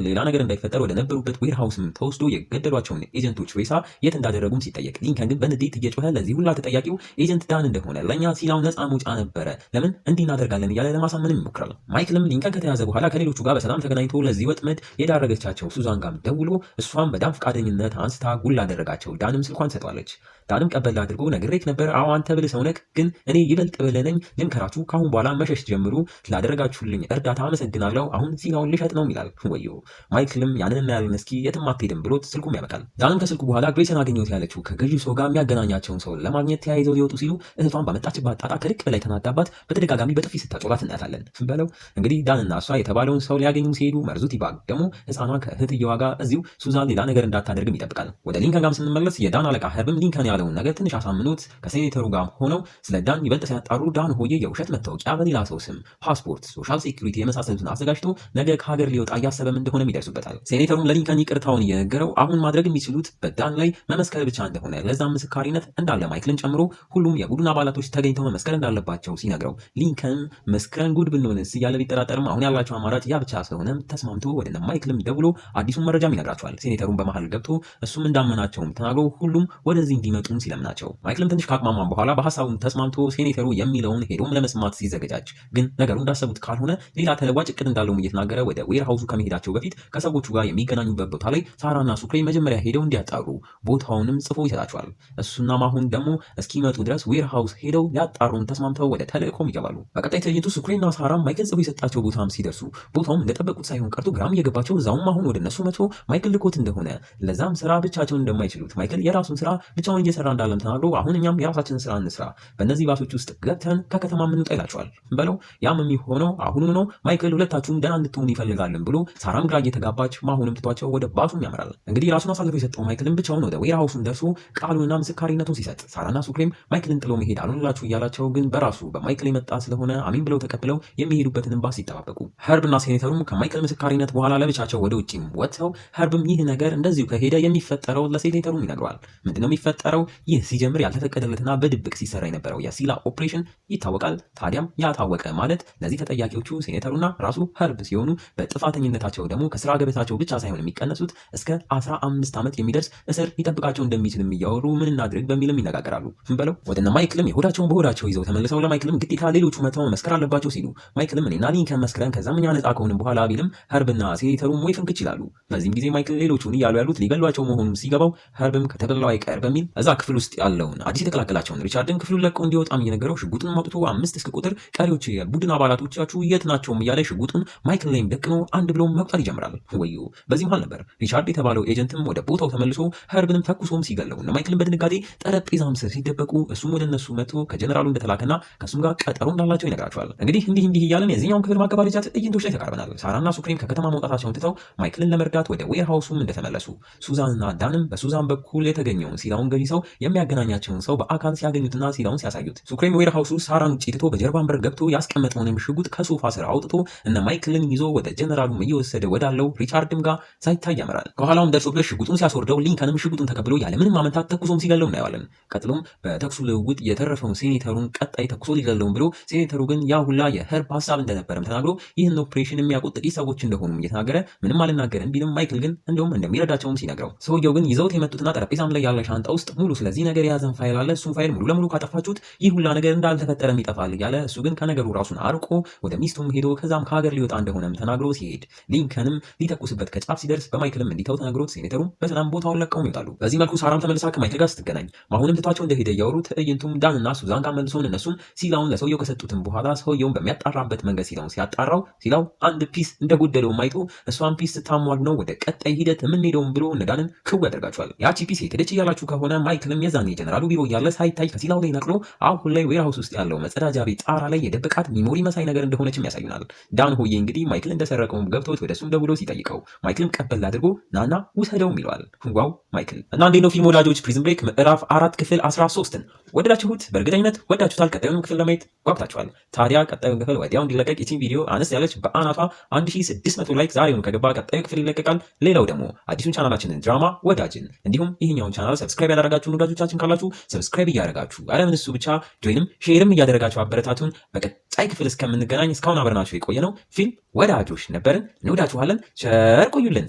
S1: ሌላ ነገር እንዳይፈጠር ወደ ነበሩበት ዌርሃውስም ተወስዶ የገደሏቸውን ኤጀንቶች ሬሳ የት እንዳደረጉም ሲጠየቅ ሊንከን ግን በንዴት እየጮኸ ለዚህ ሁላ ተጠያቂው ኤጀንት ዳን እንደሆነ ለእኛ ሲላው ነፃ መውጫ ነበረ ለምን እንዲህ እናደርጋለን እያለ ለማሳመንም ይሞክራል። ማይክልም ሊንከን ከተያዘ በኋላ ከሌሎቹ ጋር በሰላም ተገናኝቶ ለዚህ ወጥመድ የዳረገቻቸው ሱዛን ጋም ደውሎ እሷም በዳን ፈቃደኝነት አንስታ ጉል አደረጋቸው። ዳንም ስልኳን ሰጧለች። ዳንም ቀበል አድርጎ ነግሬክ ነበር። አዎ አንተ ብልህ ሰው ነህ፣ ግን እኔ ይበልጥ ብልህ ነኝ። ልምከራችሁ፣ ካሁን በኋላ መሸሽ ጀምሩ። ስላደረጋችሁልኝ እርዳታ አመሰግናለሁ። አሁን ሲናውን ልሸጥ ነው ይላል። ወዮ ማይክልም ያንን እናያለን እስኪ የትም አትሄድም ብሎት ስልኩም ያበቃል። ዳንም ከስልኩ በኋላ ግሬስን አገኘሁት ያለችው ከገዢው ሰው ጋር የሚያገናኛቸውን ሰው ለማግኘት ተያይዘው ሊወጡ ሲሉ እህቷን ባመጣችባት ጣጣ ከልክ በላይ ተናዳባት በተደጋጋሚ በጥፊ ስታጮላት እናያታለን። በለው እንግዲህ ዳንና እሷ የተባለውን ሰው ሊያገኙ ሲሄዱ መርዙት ይባግ ደግሞ ህፃኗ ከእህትየዋ ጋር እዚሁ ሱዛን ሌላ ነገር እንዳታደርግም ይጠብቃል። ወደ ሊንከን ጋር ስንመለስ የዳን አለቃ ኸርብም ሊንከን ያለውን ነገር ትንሽ አሳምኖት ከሴኔተሩ ጋር ሆነው ስለ ዳን ይበልጥ ሲያጣሩ ዳን ሆዬ የውሸት መታወቂያ፣ በሌላ ሰው ስም ፓስፖርት፣ ሶሻል ሴኩሪቲ የመሳሰሉትን አዘጋጅቶ ነገ ከሀገር ሊወጣ እያሰበም እንደሆነም ይደርሱበታል። ሴኔተሩም ለሊንከን ይቅርታውን እየነገረው አሁን ማድረግ የሚችሉት በዳን ላይ መመስከር ብቻ እንደሆነ ለዛም ምስካሪነት እንዳለ ማይክልን ጨምሮ ሁሉም የቡድን አባላቶች ተገኝተው መመስከር እንዳለባቸው ሲነግረው ሊንከን መስክረን ጉድ ብንሆንስ እያለ ቢጠራጠርም አሁን ያላቸው አማራጭ ያ ብቻ ስለሆነ ተስማምቶ ወደ ማይክልም ደውሎ አዲሱን መረጃም ይነግራቸዋል። ሴኔተሩን በመሃል ገብቶ እሱም እንዳመናቸውም ተናግሮ ሁሉም ወደዚህ እንዲመጡም ሲለምናቸው ማይክልም ትንሽ ካቅማማም በኋላ በሀሳቡም ተስማምቶ ሴኔተሩ የሚለውን ሄዶም ለመስማት ሲዘገጃጅ ግን ነገሩ እንዳሰቡት ካልሆነ ሌላ ተለዋጭ እቅድ እንዳለውም እየተናገረ ወደ ዌር ሃውሱ ከመሄዳቸው በፊት ከሰዎቹ ጋር የሚገናኙበት ቦታ ላይ ሳራና ሱክሬም መጀመሪያ ሄደው እንዲያጣሩ ቦታውንም ጽፎ ይሰጣቸዋል። እሱና ማሁን ደግሞ እስኪመጡ ድረስ ዌር ሃውስ ሄደው ሊያጣሩን ተስማምተው ወደ ተልእኮም ይገባሉ። በቀጣይ ትዕይንቱ ሱክሬና ሳራ ማይክል ጽፎ የሰጣቸው ቦታም ሲደርሱ ቦታውም እንደጠበቁት ሳይሆን ቀርቶ ግራም እየገባቸው እዛውም አሁን ወደ እነሱ መጥቶ ማይክል ልኮት እንደሆነ ለዛም ስራ ብቻቸውን እንደማይችሉት ማይክል የራሱን ስራ ብቻውን እየሰራ እንዳለም ተናግሮ አሁን እኛም የራሳችንን ስራ እንስራ፣ በእነዚህ ባሶች ውስጥ ገብተን ከከተማ የምንወጣ ይላቸዋል። በለው ያም የሚሆነው አሁኑ ነው። ማይክል ሁለታችሁም ደህና እንድትሆኑ ይፈልጋልን ብሎ ሳራም ግራ እየተጋባች ማሁንም ትቷቸው ወደ ባሱም ያመራል። እንግዲህ ራሱን አሳልፎ የሰጠው ማይክልን ብቻውን ወደ ዌር ሃውሱን ደርሶ ቃሉንና ምስካሪነቱን ሲሰጥ ሳራና ሱክሬም ማይክልን ጥሎ መሄድ አሉላችሁ እያላቸው ግን በራሱ በማይክል የመጣ ስለሆነ አሚን ብለው ተቀብለው የሚሄዱበትን ባስ ይጠባበቁ። ኸርብና ሴኔተሩም ከማይክል ምስካሪነት በኋላ ለብቻቸው ወደ ውጪም ወጥተው ኸርብም ይህ ነገር እንደዚሁ ከሄደ የሚፈጠረው ለሴኔተሩም ይነግረዋል። ምንድነው የሚፈጠረው? ይህ ሲጀምር ያልተፈቀደለትና በድብቅ ሲሰራ የነበረው የሲላ ኦፕሬሽን ይታወቃል። ታዲያም ያታወቀ ማለት ለዚህ ተጠያቂዎቹ ሴኔተሩና ራሱ ኸርብ ሲሆኑ በጥፋተኝነታቸው ደግሞ ከስራ ገበታቸው ብቻ ሳይሆን የሚቀነሱት እስከ 15 ዓመት የሚደርስ እስር ሊጠብቃቸው እንደሚችል እያወሩ ምን እናድርግ በሚልም ይነጋገራሉ። በለው ወደነ ማይክልም የሆዳቸውን በሆዳቸው ይዘው ተመልሰው ለማይክልም ግዴታ ሌሎቹ መተው መስከር አለባቸው ሲሉ ማይክልም እኔና ሊንከን መስክረን ከዛም እኛ ነፃ ከሆንን በኋላ ቢልም ኸርብና ሴኔተሩም ወይ ፍንክች ይላሉ። በዚህም ጊዜ ማይክል ሌሎቹን እያሉ ያሉት ሊገሏቸው መሆኑን ሲገባው ኸርብም ከተበላው አይቀር በሚል እዛ ክፍል ውስጥ ያለውን አዲስ የተቀላቀላቸውን ሪቻርድን ክፍሉን ለቀው እንዲወጣም እየነገረው ሽጉጡን አውጥቶ 5 እስከ ቁጥር ቀሪዎች የቡድን አባላቶቻችሁ የት ናቸውም እያለ ሽጉጡን ማይክል ላይም ደቅኖ አንድ ብሎ መቁጠር ይጀምራል። ወዩ በዚህ መሃል ነበር ሪቻርድ የተባለው ኤጀንትም ወደ ቦታው ተመልሶ ኸርብንም ተኩሶም ሲገለው እና ማይክልን በድንጋጤ ጠረጴዛም ስር ሲደበቁ እሱም ወደ እነሱ መጥቶ ከጀነራሉ እንደተላከና ከእሱም ጋር ቀጠሮ እንዳላቸው ይነግራቸዋል። እንግዲህ እንዲህ እያለን የዚህኛውን ክፍል ማገባደጃ ትዕይንቶች ላይ ተቃርበናል። ሳራና ሱክሬም ከከተማ መውጣታቸውን ትተው ማይክልን ለመርዳት ወደ ዌር ሃውሱም እንደተመለሱ ሱዛንና ዳንም በሱዛን በኩል የተገኘውን ሲላውን ገዢ ሰው የሚያገናኛቸውን ሰው በአካል ሲያገኙትና ሲላውን ሲያሳዩት ሱክሬም ዌር ሃውሱ ሳራን ውጭ ትቶ በጀርባን በር ገብቶ ያስቀመጠውንም ሽጉጥ ከሶፋ ስር አውጥቶ እነ ማይክልን ይዞ ወደ ጀነራሉም እየወሰደ ወዳለው ሪቻርድም ጋር ሳይታይ ያመራል። ከኋላውም ደርሶበት ሽጉጡን ሲያስወርደው ሊንከንም ሽጉጡን ተቀብሎ ያለምንም አመንታት ተኩሶም ሲገለው እናየዋለን። ቀጥሎም በተኩሱ ልውውጥ የተረፈውን ሴኔተሩን ቀጣይ ተኩሶ ሊገለውም ብሎ ሴኔተሩ ግን ያ ሁላ የኸርብ ሀሳብ እንደነበረም ተናግሮ ይህን ኦፕሬሽን የሚያውቁት ጥቂት ሰዎች እንደሆኑም እየተናገረ ምንም አልናገርም ቢልም ማይክል ግን እንደውም እንደሚረዳቸውም ሲነግረው ሰውየው ግን ይዘውት የመጡትና ጠረጴዛም ላይ ያለ ሻንጣ ውስጥ ሙሉ ስለዚህ ነገር የያዘን ፋይል አለ፣ እሱን ፋይል ሙሉ ለሙሉ ካጠፋችሁት ይህ ሁላ ነገር እንዳልተፈጠረም ይጠፋል እያለ እሱ ግን ከነገሩ ራሱን አርቆ ወደ ሚስቱም ሄዶ ከዛም ከሀገር ሊወጣ እንደሆነም ተናግሮ ሲሄድ ሊንከንም ሊተኩስበት ከጫፍ ሲደርስ በማይክልም እንዲተው ተናግሮት ሴኔተሩም በሰላም ቦታውን ለቀውም ይወጣሉ። በዚህ መልኩ ሳራም ተመልሳ ከማይክል ጋር ስትገናኝ ማሁንም ትቷቸው እንደሄደ እያወሩ ትዕይንቱም ዳንና ሱዛን ጋር መልሶን እነሱም ሲላውን ለሰውየው ከሰጡትም በኋላ ሰውየውን በሚያጣራበት መንገድ ሲላውን ሲያጣራው ሲላው አንድ ፒስ እንደጎደለው ማይቶ እሷን ፒስ ስታሟል ነው ወደ ቀጣይ ሂደት የምንሄደውም ብሎ እነዳንን ክው ያደርጋቸዋል። ያቺ ፒስ ሄደች እያላችሁ ከሆነ ማይክልም የዛኔ ጀነራሉ ቢሮ እያለ ሳይታይ ከሲላው ላይ ነቅሎ አሁን ላይ ዌር ሃውስ ውስጥ ያለው መጸዳጃ ቤት ጣራ ላይ የደበቃት ሚሞሪ መሳይ ነገር እንደሆነችም ያሳዩናል። ዳን ሆዬ እንግዲህ ማይክል እንደሰረቀውም ገብቶት ወደ እሱም ደውሎ ሲጠይቀው ማይክልም ቀበል አድርጎ ናና ውሰደውም ይለዋል። ዋው ማይክል እና እንዴት ነው ፊልም ወዳጆች? ፕሪዝን ብሬክ ምዕራፍ 4 ክፍል 13ን ወደዳችሁት? በእርግጠኝነት ወዳችሁታል። ቀጣዩን ክፍል ለማየት ጓጉታችኋል። ታዲያ ቀጣዩን ክፍል ወዲያው እንዲለቀቅ ይቺን ቪዲዮ አነስ ያለች በአናቷ 1600 ላይክ ዛሬውኑ ከገባ ቀጣዩ ክፍል ይለቀቃል። ሌላው ደግሞ አዲሱን ቻናላችንን ድራማ ወዳጅን እንዲሁም ይህኛውን ቻናል ሰብስክራይብ ያደረጋችሁ ወዳጆቻችን ካላችሁ ሰብስክራይብ እያደረጋችሁ አለምን እሱ ብቻ ጆይንም ሼርም እያደረጋችሁ አበረታቱን። በቀጣይ ክፍል እስከምንገናኝ እስካሁን አብረናችሁ የቆየ ነው ፊልም ወዳጆች ነበርን። እንወዳችኋለን። ቸር ቆዩልን።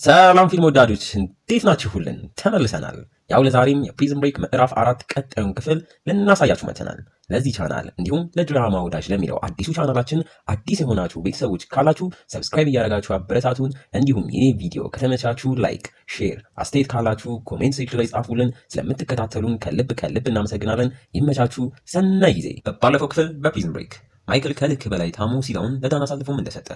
S1: ሰላም ፊልም ወዳጆች እንዴት ናችሁልን? ተመልሰናል። ያው ለዛሬም የፕሪዝን ብሬክ ምዕራፍ 4 ቀጣዩን ክፍል ልናሳያችሁ መተናል። ለዚህ ቻናል እንዲሁም ለድራማ ወዳጅ ለሚለው አዲሱ ቻናላችን አዲስ የሆናችሁ ቤተሰቦች ካላችሁ ሰብስክራይብ እያደረጋችሁ አበረታቱን። እንዲሁም ይህ ቪዲዮ ከተመቻችሁ ላይክ፣ ሼር፣ አስተያየት ካላችሁ ኮሜንት ሴክሽን ላይ ጻፉልን። ስለምትከታተሉን ከልብ እናመሰግናለን። ይመቻችሁ። ሰናይ ጊዜ። ባለፈው ክፍል በፕሪዝን ብሬክ ማይክል ከልክ በላይ ታሞ ሲላውን ለዳን አሳልፎም እንደሰጠ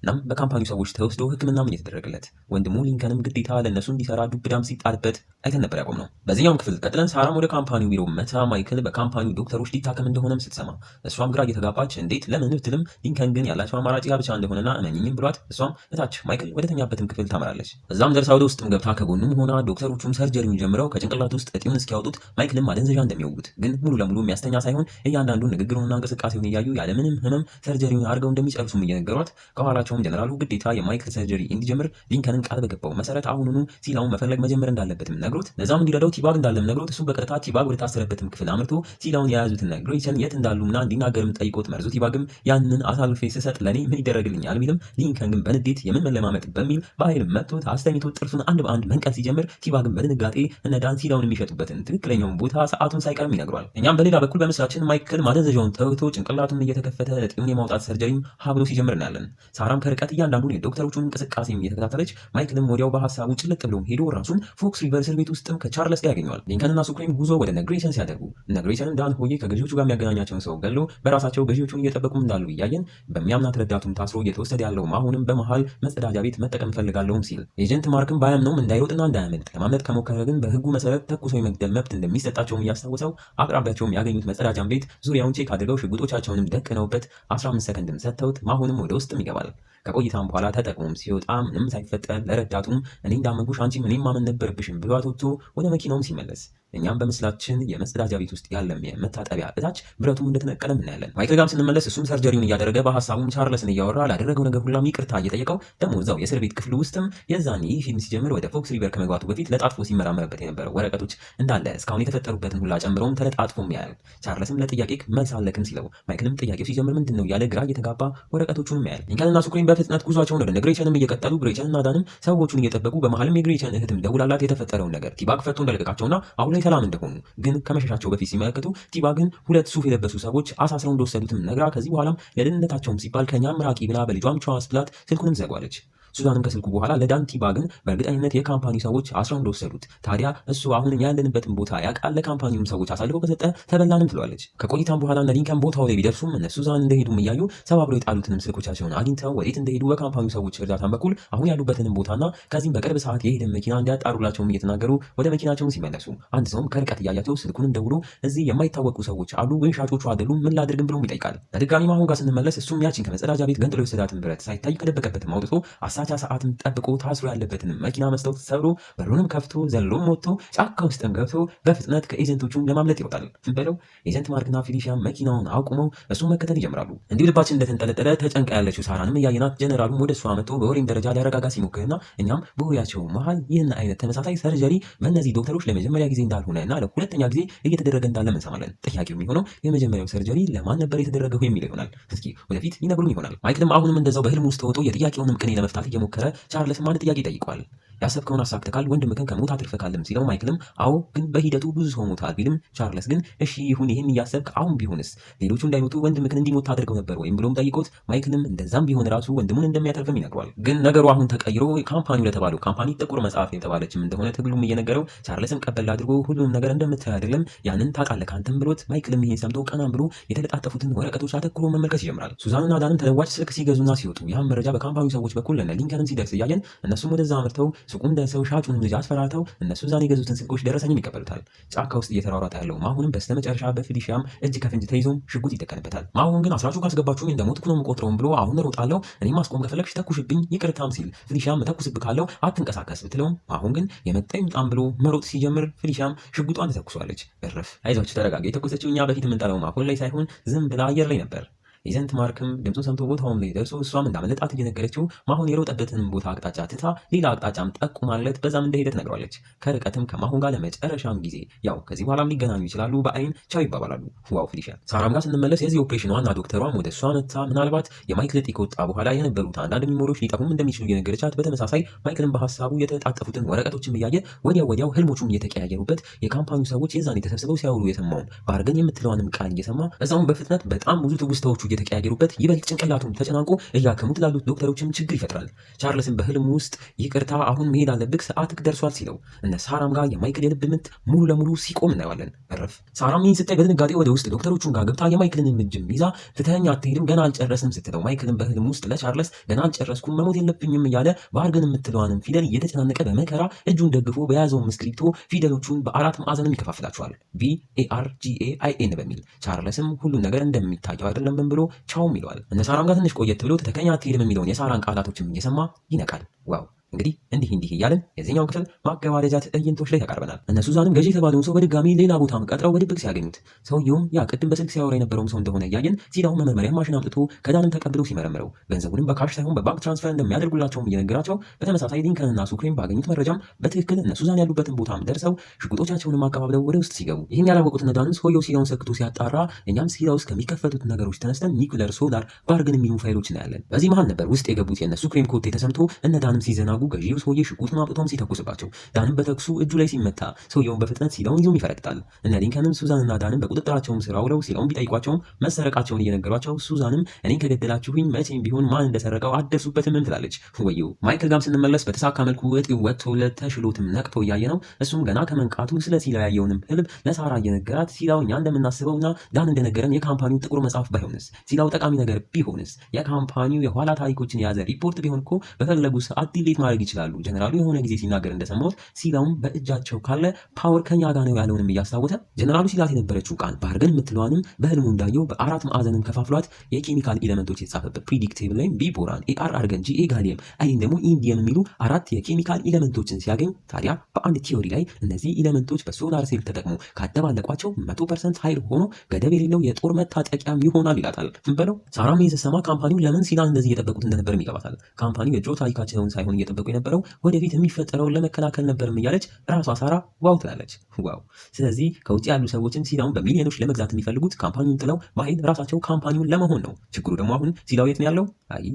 S1: እናም በካምፓኒው ሰዎች ተወስዶ ሕክምናም እየተደረገለት ወንድሙ ሊንከንም ግዴታ ለእነሱ እንዲሰራ ዱብዳም ሲጣልበት አይተን ነበር ያቆም ነው። በዚህኛውም ክፍል ቀጥለን ሳራም ወደ ካምፓኒው ቢሮ መታ ማይክል በካምፓኒው ዶክተሮች ሊታከም እንደሆነም ስትሰማ እሷም ግራ እየተጋባች እንዴት ለምን ብትልም ሊንከን ግን ያላቸው አማራጭ ያ ብቻ እንደሆነና እመኝኝም ብሏት እሷም እታች ማይክል ወደተኛበትም ክፍል ታመራለች። እዛም ደርሳ ወደ ውስጥም ገብታ ከጎኑም ሆና ዶክተሮቹም ሰርጀሪውን ጀምረው ከጭንቅላት ውስጥ እጢውን እስኪያወጡት ማይክልም ማደንዘዣ እንደሚወጉት ግን ሙሉ ለሙሉ የሚያስተኛ ሳይሆን እያንዳንዱ ንግግሩንና እንቅስቃሴውን እያዩ ያለምንም ህመም ሰርጀሪውን አድርገው እንደሚጨርሱም እየነገሯት ከኋላቸውም ጀነራሉ ግዴታ የማይክል ሰርጀሪ እንዲጀምር ሊንከንን ቃል በገባው መሰረት አሁኑኑ ሲላውን መፈለግ መጀመር እንዳለበትም ነግሮት ለዛም እንዲረዳው ቲባግ እንዳለም ነግሮት እሱ በቀጥታ ቲባግ ወደ ታሰረበትም ክፍል አምርቶ ሲላውን የያዙትን ግሬቸን የት እንዳሉና እንዲናገርም ጠይቆት መርዞ ቲባግም ያንን አሳልፌ ስሰጥ ለኔ ምን ይደረግልኛል ቢልም ሊንከን ግን በንዴት የምን መለማመጥ በሚል በኃይል መጥቶት አስተኝቶ ጥርሱን አንድ በአንድ መንቀል ሲጀምር ቲባግም በድንጋጤ እነ ዳን ሲላውን የሚሸጡበትን ትክክለኛውን ቦታ ሰዓቱን ሳይቀርም ይነግሯል። እኛም በሌላ በኩል በምስራችን ማይክል ማደንዘዣውን ተውቶ ጭንቅላቱን እየተከፈተ እጢውን የማውጣት ሰርጀሪም ሀብሎ ሲጀምር እናያለን። ሳራም ከርቀት እያንዳንዱን ዶክተሮቹን እንቅስቃሴም እየተከታተለች ማይክልም ወዲያው በሀሳቡ ጭልጥ ብሎ ሄዶ ራሱን ፎክስ ሪቨር እስር ቤት ውስጥም ከቻርለስ ጋር ያገኘዋል። ሊንከንና ሱክሪም ጉዞ ወደ ነግሬቸን ሲያደርጉ ነግሬቸንን ዳን ሆዬ ከገዢዎቹ ጋር የሚያገናኛቸውን ሰው ገሎ በራሳቸው ገዢዎቹን እየጠበቁ እንዳሉ እያየን በሚያምናት ረዳቱም ታስሮ እየተወሰደ ያለው አሁንም በመሃል መጸዳጃ ቤት መጠቀም ፈልጋለሁም ሲል ኤጀንት ማርክም ባያምነውም እንዳይሮጥና እንዳያመልጥ ለማምለጥ ከሞከረ ግን በህጉ መሰረት ተኩሶ የመግደል መብት እንደሚሰጣቸውም እያስታወሰው አቅራቢያቸውም ያገኙት መጸዳጃ ቤት ዙሪያውን ቼክ አድርገው ሽጉጦቻቸውንም ደቅነውበት 15 ሰከንድም ሰጥተውት አሁንም ወደ ውስጥም ይገባል። ከቆይታም በኋላ ተጠቅሞም ሲወጣ ምንም ሳይፈጠር ለረዳቱም እኔ እንዳመንኩሽ አንቺም እኔም ማመን ነበረብሽም ብሏት ወጥቶ ወደ መኪናውም ሲመለስ እኛም በምስላችን የመጸዳጃ ቤት ውስጥ ያለም የመታጠቢያ እታች ብረቱም እንደተነቀለም እናያለን። ማይክል ጋርም ስንመለስ እሱም ሰርጀሪውን እያደረገ በሀሳቡም ቻርለስን እያወራ ላደረገው ነገር ሁላም ይቅርታ እየጠየቀው ደግሞ እዛው የእስር ቤት ክፍል ውስጥም የዛኔ ይህ ፊልም ሲጀምር ወደ ፎክስ ሪቨር ከመግባቱ በፊት ለጣጥፎ ሲመራመርበት የነበረው ወረቀቶች እንዳለ እስካሁን የተፈጠሩበትን ሁላ ጨምረውም ተለጣጥፎም ያያል። ቻርለስም ለጥያቄ መልስ አለክም ሲለው ማይክልም ጥያቄው ሲጀምር ምንድን ነው ያለ ግራ እየተጋባ ወረቀቶቹንም ያያል። ሊንከንና ሱክሪም በፍጥነት ጉዟቸውን ወደ ግሬቸንም እየቀጠሉ ግሬቸንና ዳንም ሰዎቹን እየጠበቁ በመሀልም የግሬቸን እህትም ደውላላት የተፈጠረውን ነገር ቲባግ ፈቶ እንደለቀቃቸውና አሁን ላይ ሰላም እንደሆኑ ግን ከመሸሻቸው በፊት ሲመለከቱ ቲባግን ሁለት ሱፍ የለበሱ ሰዎች አሳስረው እንደወሰዱትም ነግራ ከዚህ በኋላም ለደህንነታቸውም ሲባል ከኛም ራቂ ብላ በልጇም ቻዋስ ብላት ስልኩንም ዘጓለች። ሱዛንም ከስልኩ በኋላ ለዳን ቲባግን በእርግጠኝነት የካምፓኒ ሰዎች አስረው እንደወሰዱት ታዲያ እሱ አሁን ያለንበትን ቦታ ያውቃል ለካምፓኒውም ሰዎች አሳልፈው ከሰጠ ተበላንም ትሏለች። ከቆይታም በኋላ እነ ሊንከን ቦታው ላይ ቢደርሱም እነ ሱዛን እንደሄዱም እያዩ ሰባብረው የጣሉትንም ስልኮቻቸውን አግኝተው ወዴት እንደሄዱ በካምፓኒው ሰዎች እርዳታን በኩል አሁን ያሉበትንም ቦታና ከዚህም በቅርብ ሰዓት የሄደ መኪና እንዲያጣሩላቸውም እየተናገሩ ወደ መኪናቸውን ሲመለሱ አንድ ሰውም ከርቀት እያያቸው ስልኩንም ደውሎ እዚህ የማይታወቁ ሰዎች አሉ ወይ ሻጮቹ አይደሉም ምን ላድርግም ብሎም ይጠይቃል። በድጋሚ አሁን ጋር ስንመለስ እሱም ያቺን ከመጸዳጃ ቤት ገንጥሎ የወሰዳትን ብረት ሳይታይ ከደበቀበትም አውጥቶ አሳቻ ሰዓትን ጠብቆ ታስሮ ያለበትን መኪና መስታወት ሰብሮ በሩንም ከፍቶ ዘሎም ወጥቶ ጫካ ውስጥም ገብቶ በፍጥነት ከኤጀንቶቹ ለማምለጥ ይወጣል። በለው ኤጀንት ማርክና ፊሊሺያ መኪናውን አቁመው እሱን መከተል ይጀምራሉ። እንዲሁ ልባችን እንደተንጠለጠለ ተጨንቃ ያለችው ሳራንም እያየናት ጀነራሉም ወደ እሷ መጥቶ በወሬም ደረጃ ሊያረጋጋ ሲሞክርና እኛም በወሬያቸው መሀል ይህን አይነት ተመሳሳይ ሰርጀሪ በእነዚህ ዶክተሮች ለመጀመሪያ ጊዜ እንዳልሆነ እና ለሁለተኛ ጊዜ እየተደረገ እንዳለ እንሰማለን። ጥያቄው የሚሆነው የመጀመሪያው ሰርጀሪ ለማን ነበር የተደረገው የሚለው ይሆናል። እስኪ ወደፊት ይነግሩን ይሆናል። ማይክልም አሁንም እንደዛው በህልም ውስጥ ተወጦ የጥያቄውንም ቅኔ ለመፍታት እየሞከረ ቻርለስ አንድ ጥያቄ ጠይቋል። ያሰብከውን አሳክተካል ወንድምህን ከሞት አትርፈካልም ሲለው ማይክልም አዎ ግን በሂደቱ ብዙ ሰው ሞታል ቢልም ቻርለስ ግን እሺ ይሁን ይህን እያሰብክ አሁን ቢሆንስ ሌሎቹ እንዳይሞቱ ወንድምህን እንዲሞት አድርገው ነበር ወይም ብሎም ጠይቆት ማይክልም እንደዛም ቢሆን ራሱ ወንድሙን እንደሚያተርፍም ይነግሯል። ግን ነገሩ አሁን ተቀይሮ ካምፓኒው ለተባለው ካምፓኒ ጥቁር መጽሐፍ የተባለችም እንደሆነ ትግሉም እየነገረው ቻርለስም ቀበል አድርጎ ሁሉም ነገር እንደምታይ አይደለም ያንን ታውቃለህ ካንተም ብሎት ማይክልም ይሄን ሰምቶ ቀናም ብሎ የተለጣጠፉትን ወረቀቶች አተኩሮ መመልከት ይጀምራል። ሱዛንና ዳንም ተለዋጭ ስልክ ሲገዙና ሲወጡ ያም መረጃ በካምፓኒው ሰዎች በኩል ለነ ሊንከንም ሲደርስ እያየን እነሱም ወደዛ አምርተው ሱቁን ደርሰው ሻጩንም ልጅ አስፈራርተው እነሱ ዛኔ የገዙትን ስልኮች ደረሰኝም ይቀበሉታል። ጫካ ውስጥ እየተሯሯጠ ያለው ማሁንም በስተመጨረሻ በፊሊሺያም እጅ ከፍንጅ ተይዞም ሽጉጥ ይጠቀንበታል። ማሁን ግን አስራችሁ ካስገባችሁኝ እንደሞትኩ ነው የምቆጥረውም ብሎ አሁን እሮጣለሁ እኔም ማስቆም ከፈለግሽ ተኩሽብኝ ይቅርታም ሲል ፊሊሺያም ተኩስብህ ካለው አትንቀሳቀስ ብትለውም አሁን ግን የመጣ ይምጣም ብሎ መሮጥ ሲጀምር ፊሊሺያም ሽጉጧን ተተኩሷለች። እረፍ አይዟችሁ ተረጋጋ። የተኮሰችው እኛ በፊት የምንጠላው ማሁን ላይ ሳይሆን ዝም ብላ አየር ላይ ነበር። ኤጀንት ማርክም ድምፁን ሰምቶ ቦታውም ላይ ደርሶ እሷም እንዳመለጣት እየነገረችው ማሁን የሮጠበትን ቦታ አቅጣጫ ትታ ሌላ አቅጣጫም ጠቁማለት በዛም እንደሄደ ትነግረዋለች። ከርቀትም ከማሁን ጋር ለመጨረሻም ጊዜ ያው ከዚህ በኋላም ሊገናኙ ይችላሉ በአይን ቻው ይባባላሉ። ዋው ፊሊሻ። ሳራም ጋር ስንመለስ የዚህ ኦፕሬሽን ዋና ዶክተሯም ወደ እሷ መታ ምናልባት የማይክል እጢ ከወጣ በኋላ የነበሩት አንዳንድ ሚሞሪዎች ሊጠፉም እንደሚችሉ እየነገረቻት በተመሳሳይ ማይክልን በሀሳቡ የተጣጠፉትን ወረቀቶችን እያየ ወዲያው ህልሞቹም እየተቀያየሩበት የካምፓኒው ሰዎች የዛን የተሰብስበው ሲያወሩ የሰማውን ባርገን የምትለዋንም ቃል እየሰማ እዛውን በፍጥነት በጣም ብዙ ትውስታዎቹ እየተቀያየሩበት ይበልጥ ጭንቅላቱም ተጨናንቆ እያከሙት ላሉት ዶክተሮችም ችግር ይፈጥራል። ቻርልስን በህልሙ ውስጥ ይቅርታ አሁን መሄድ አለብህ ሰዓትህ ደርሷል ሲለው እነ ሳራም ጋር የማይክል የልብ ምት ሙሉ ለሙሉ ሲቆም እናየዋለን። እረፍ። ሳራም ይህን ስታይ በድንጋጤ ወደ ውስጥ ዶክተሮቹን ጋር ገብታ የማይክልን እጅም ይዛ ትተኸኝ አትሄድም ገና አልጨረስም ስትለው ማይክልን በህልም ውስጥ ለቻርልስ ገና አልጨረስኩም መሞት የለብኝም እያለ ባርገን የምትለዋንም ፊደል እየተጨናነቀ በመከራ እጁን ደግፎ በያዘውን ስክሪፕቶ ፊደሎቹን በአራት ማዕዘንም ይከፋፍላቸዋል BARGAIN በሚል። ቻርልስም ሁሉም ነገር እንደሚታየው አይደለም ብሎ ቻውም ይለዋል። እነ ሳራም ጋር ትንሽ ቆየት ብሎ ትተኸኝ አትሄድም የሚለውን የሳራን ቃላቶችም እየሰማ ይነቃል። ዋው እንግዲህ እንዲህ እያለን የዚህኛውን ክፍል ማገባደጃ ትዕይንቶች ላይ ተቃርበናል። እነ ሱዛንም ገዢ የተባለውን ሰው በድጋሚ ሌላ ቦታም ቀጥረው በድብቅ ሲያገኙት ሰውየውም ያ ቅድም በስልክ ሲያወራ የነበረውም ሰው እንደሆነ እያየን ሲዳውን መመርመሪያ ማሽን አምጥቶ ከዳንም ተቀብለው ሲመረምረው ገንዘቡንም በካሽ ሳይሆን በባንክ ትራንስፈር እንደሚያደርጉላቸውም እየነገራቸው በተመሳሳይ ሊንከንና ሱክሬም ባገኙት መረጃም በትክክል እነ ሱዛን ያሉበትን ቦታም ደርሰው ሽጉጦቻቸውንም አቀባብለው ወደ ውስጥ ሲገቡ ይህም ያላወቁት ነዳንም ሰውየው ሲዳውን ሰክቶ ሲያጣራ እኛም ሲዳ ውስጥ ከሚከፈቱት ነገሮች ተነስተን ኒኩለር፣ ሶላር፣ ባርገን የሚሉ ፋይሎች እናያለን። በዚህ መሀል ነበር ውስጥ የገቡት የእነ ሱክሬም ኮቴ ተሰምቶ እነ ዳንም ሲዘናጉ ገዢው ሰውዬ ሽጉጡን አውጥቶም ሲተኩስባቸው ዳንም በተኩሱ እጁ ላይ ሲመታ ሰውየውን በፍጥነት ሲዳውን ይዞም ይፈረጥጣል። እነ ሊንከንም ሱዛንና ዳንም በቁጥጥራቸውም ስር አውለው ሲዳውን ቢጠይቋቸውም መሰረቃቸውን እየነገሯቸው ሱዛንም እኔን ከገደላችሁኝ መቼም ቢሆን ማን እንደሰረቀው አትደርሱበትም ትላለች። ወየው። ማይክል ጋም ስንመለስ በተሳካ መልኩ እጢው ወጥቶለት ተሽሎትም ነቅቶ እያየ ነው። እሱም ገና ከመንቃቱ ስለ ሲላ ያየውንም ህልም ለሳራ እየነገራት ሲላው እኛ እንደምናስበውና ዳን እንደነገረን የካምፓኒው ጥቁር መጽሐፍ ባይሆንስ ሲላው ጠቃሚ ነገር ቢሆንስ የካምፓኒው የኋላ ታሪኮችን የያዘ ሪፖርት ቢሆን እኮ በፈለጉ ሰዓት ዲሌት ማድረግ ይችላሉ። ጀነራሉ የሆነ ጊዜ ሲናገር እንደሰማሁት ሲላውም በእጃቸው ካለ ፓወር ከኛ ጋር ነው ያለውንም እያስታወተ ጀነራሉ ሲላት የነበረችው ቃል ባርገን የምትለዋንም በህልሙ እንዳየው በአራት ማዕዘንም ከፋፍሏት የኬሚካል ኤሌመንቶች የተጻፈበት ፕሪዲክቴብል ላይ ቢቦራን፣ AR አርገን፣ GA ጋሊየም፣ አይን ደግሞ ኢንዲየም የሚሉ አራት የኬሚካል ኤሌመንቶችን ሲያገኝ ታዲያ በአንድ ቲዮሪ ላይ እነዚህ ኤሌመንቶች በሶላር ሴል ተጠቅሞ ካደባለቋቸው 100% ኃይል ሆኖ ገደብ የሌለው የጦር መታጠቂያም ይሆናል ይላታል። በለው ሳራም ስትሰማ ካምፓኒው ለምን ሲላን እንደዚህ እየጠበቁት እንደነበርም ይገባታል። ካምፓኒው የድሮ ታሪካቸውን ሳይሆን እየጠበቁ የነበረው ወደፊት የሚፈጠረውን ለመከላከል ነበርም እያለች ራሷ ሳራ ዋው ትላለች። ዋው። ስለዚህ ከውጭ ያሉ ሰዎችን ሲላውን በሚሊዮኖች ለመግዛት የሚፈልጉት ካምፓኒውን ጥለው በኃይል ራሳቸው ካምፓኒውን ለመሆን ነው። ችግሩ ደግሞ አሁን ሲላው የት ነው ያለው? አይ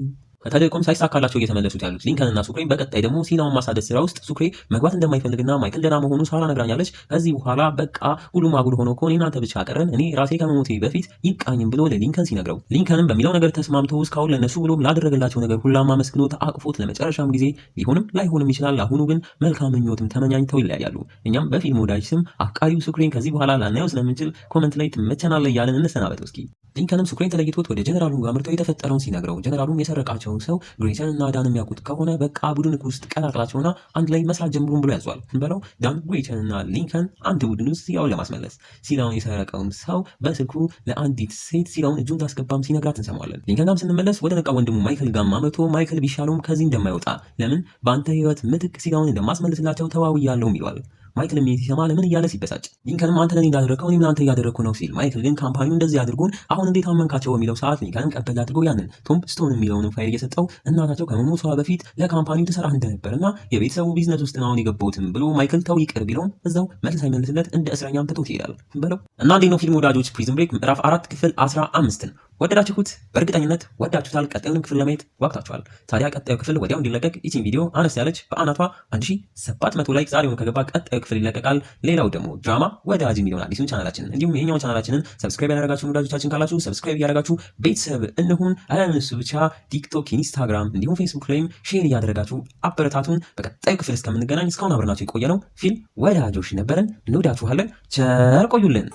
S1: ከተደቆም ሳይሳካላቸው እየተመለሱት ያሉት ሊንከንና ሱክሬ በቀጣይ ደግሞ ሲላውን ማሳደድ ስራ ውስጥ ሱክሬ መግባት እንደማይፈልግና ማይክል ደህና መሆኑ ሳራ ነግራኛለች። ከዚህ በኋላ በቃ ሁሉም አጉል ሆኖ እኮ እኔ እናንተ ብቻ ቀረን እኔ ራሴ ከመሞቴ በፊት ይቃኝም ብሎ ለሊንከን ሲነግረው ሊንከንም በሚለው ነገር ተስማምቶ እስካሁን ለነሱ ብሎ ላደረገላቸው ነገር ሁላም አመስግኖ ተአቅፎት ለመጨረሻም ጊዜ ሊሆንም ላይሆንም ይችላል። አሁኑ ግን መልካም ምኞትም ተመኛኝተው ይለያያሉ። እኛም በፊልም ወዳጅ ስም አፍቃሪው ሱክሬን ከዚህ በኋላ ላናየው ስለምንችል ኮመንት ላይ ትመቸናለህ እያለን እንሰናበት እስኪ። ሊንከንም ሱክሬን ተለይቶት ወደ ጀነራሉ ጋር አምርቶ የተፈጠረውን ሲነግረው ጀነራሉም የሰረቃቸውን ሰው ግሬተን እና ዳን የሚያውቁት ከሆነ በቃ ቡድን ውስጥ ቀላቅላቸውና አንድ ላይ መስራት ጀምሩን ብሎ ያዟል። በለው ዳን፣ ግሬተን እና ሊንከን አንድ ቡድን ውስጥ ሲላውን ለማስመለስ ሲላውን የሰረቀውን ሰው በስልኩ ለአንዲት ሴት ሲላውን እጁን ታስገባም ሲነግራት እንሰማዋለን። ሊንከን ጋም ስንመለስ ወደ ነቃ ወንድሙ ማይክል ጋር አምርቶ ማይክል ቢሻለውም ከዚህ እንደማይወጣ ለምን በአንተ ህይወት ምትክ ሲላውን እንደማስመልስላቸው ተዋውያለሁም ይለዋል። ማይክል ሲሰማ ለምን እያለ ሲበሳጭ ሊንከንም አንተ ለኔ እንዳደረግከው እኔም ለአንተ እያደረግኩ ነው ሲል ማይክል ግን ካምፓኒው እንደዚህ አድርጎን አሁን እንዴት አመንካቸው በሚለው ሰዓት ሊንከንም ቀበል አድርጎ ያንን ቶም ስቶን የሚለውንም ፋይል እየሰጠው እናታቸው ከመሞቷ በፊት ለካምፓኒው ትሰራ እንደነበርና የቤተሰቡ ቢዝነስ ውስጥ ነው የገባሁትም ብሎ ማይክል ተው ይቅር ቢለውም እዛው መልስ ሳይመልስለት እንደ እስረኛም ትቶት ይሄዳል። በለው እና እንዴት ነው ፊልም ወዳጆች ፕሪዝን ብሬክ ምዕራፍ 4 ክፍል 15ን ወደዳችሁት? በእርግጠኝነት ወዳችሁታል። ቀጣዩን ክፍል ለማየት ዋቅታችኋል። ታዲያ ቀጣዩ ክፍል ወዲያው እንዲለቀቅ ይቺን ቪዲዮ አነስ ያለች በአናቷ 1700 ላይክ ዛሬውን ከገባ ቀጣዩ ክፍል ይለቀቃል። ሌላው ደግሞ ድራማ ወዳጅ የሚለውን አዲሱን ቻናላችንን እንዲሁም ይሄኛውን ቻናላችንን ሰብስክራይብ ያደረጋችሁ ወዳጆቻችን ካላችሁ ሰብስክራይብ እያደረጋችሁ ቤተሰብ እንሁን። አለምሱ ብቻ ቲክቶክ፣ ኢንስታግራም እንዲሁም ፌስቡክ ላይም ሼር እያደረጋችሁ አበረታቱን። በቀጣዩ ክፍል እስከምንገናኝ እስካሁን አብረናችሁ የቆየ ነው ፊልም ወዳጆች ነበረን። እንወዳችኋለን። ቸር ቆዩልን።